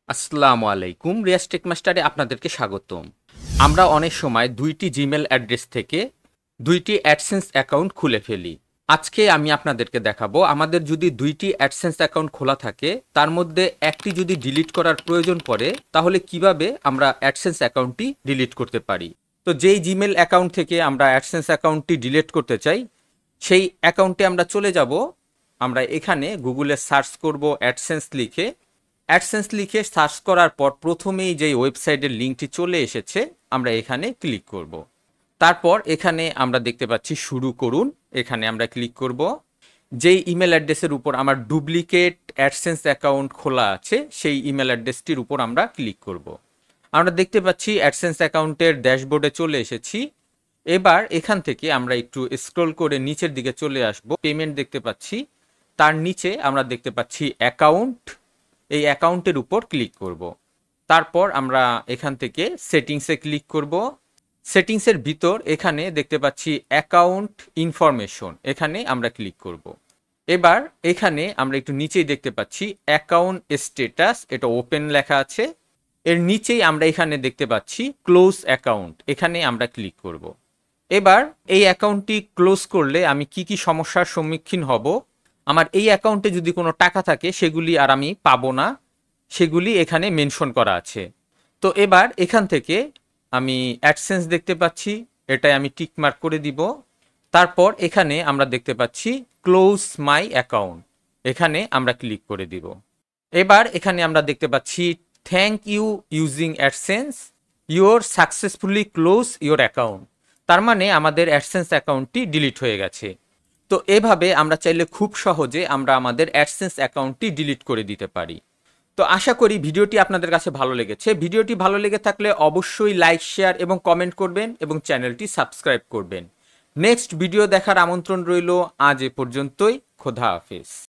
আসসালামু আলাইকুম, রিয়াজ টেক মাস্টারে আপনাদেরকে স্বাগতম। আমরা অনেক সময় দুইটি জিমেল অ্যাড্রেস থেকে দুইটি অ্যাডসেন্স অ্যাকাউন্ট খুলে ফেলি। আজকে আমি আপনাদেরকে দেখাবো আমাদের যদি দুইটি অ্যাডসেন্স অ্যাকাউন্ট খোলা থাকে, তার মধ্যে একটি যদি ডিলিট করার প্রয়োজন পড়ে, তাহলে কিভাবে আমরা অ্যাডসেন্স অ্যাকাউন্টটি ডিলিট করতে পারি। তো যেই জিমেল অ্যাকাউন্ট থেকে আমরা অ্যাডসেন্স অ্যাকাউন্টটি ডিলিট করতে চাই, সেই অ্যাকাউন্টে আমরা চলে যাব। আমরা এখানে গুগলে সার্চ করব অ্যাডসেন্স লিখে সার্চ করার পর প্রথমেই যেই ওয়েবসাইটের লিঙ্কটি চলে এসেছে, আমরা এখানে ক্লিক করব। তারপর এখানে আমরা দেখতে পাচ্ছি শুরু করুন, এখানে আমরা ক্লিক করব। যেই ইমেল অ্যাড্রেসের উপর আমার ডুপ্লিকেট অ্যাডসেন্স অ্যাকাউন্ট খোলা আছে, সেই ইমেল অ্যাড্রেসটির উপর আমরা ক্লিক করব। আমরা দেখতে পাচ্ছি অ্যাডসেন্স অ্যাকাউন্টের ড্যাশবোর্ডে চলে এসেছি। এবার এখান থেকে আমরা একটু স্ক্রল করে নিচের দিকে চলে আসব। পেমেন্ট দেখতে পাচ্ছি, তার নিচে আমরা দেখতে পাচ্ছি অ্যাকাউন্ট। এই অ্যাকাউন্টের উপর ক্লিক করব। তারপর আমরা এখান থেকে সেটিংসে ক্লিক করব। সেটিংসের ভিতর এখানে দেখতে পাচ্ছি অ্যাকাউন্ট ইনফরমেশন, এখানে আমরা ক্লিক করব। এবার এখানে আমরা একটু নিচেই দেখতে পাচ্ছি অ্যাকাউন্ট স্ট্যাটাস, এটা ওপেন লেখা আছে। এর নিচেই আমরা এখানে দেখতে পাচ্ছি ক্লোজ অ্যাকাউন্ট, এখানে আমরা ক্লিক করব। এবার এই অ্যাকাউন্টটি ক্লোজ করলে আমি কি কি সমস্যার সম্মুখীন হব, আমার এই অ্যাকাউন্টে যদি কোনো টাকা থাকে সেগুলি আর আমি পাবো না, সেগুলি এখানে মেনশন করা আছে। তো এবার এখান থেকে আমি অ্যাডসেন্স দেখতে পাচ্ছি, এটাই আমি টিক মার্ক করে দিব। তারপর এখানে আমরা দেখতে পাচ্ছি ক্লোজ মাই অ্যাকাউন্ট, এখানে আমরা ক্লিক করে দিব। এবার এখানে আমরা দেখতে পাচ্ছি thank you using AdSense, your successfully close your account. তার মানে আমাদের অ্যাডসেন্স অ্যাকাউন্টটি ডিলিট হয়ে গেছে। তো এভাবে আমরা চাইলে খুব সহজে আমরা আমাদের অ্যাডসেন্স অ্যাকাউন্টটি ডিলিট করে দিতে পারি। তো আশা করি ভিডিওটি আপনাদের কাছে ভালো লেগেছে। ভিডিওটি ভালো লেগে থাকলে অবশ্যই লাইক, শেয়ার এবং কমেন্ট করবেন এবং চ্যানেলটি সাবস্ক্রাইব করবেন। নেক্সট ভিডিও দেখার আমন্ত্রণ রইল। আজ এ পর্যন্তই। খোদা হাফেজ।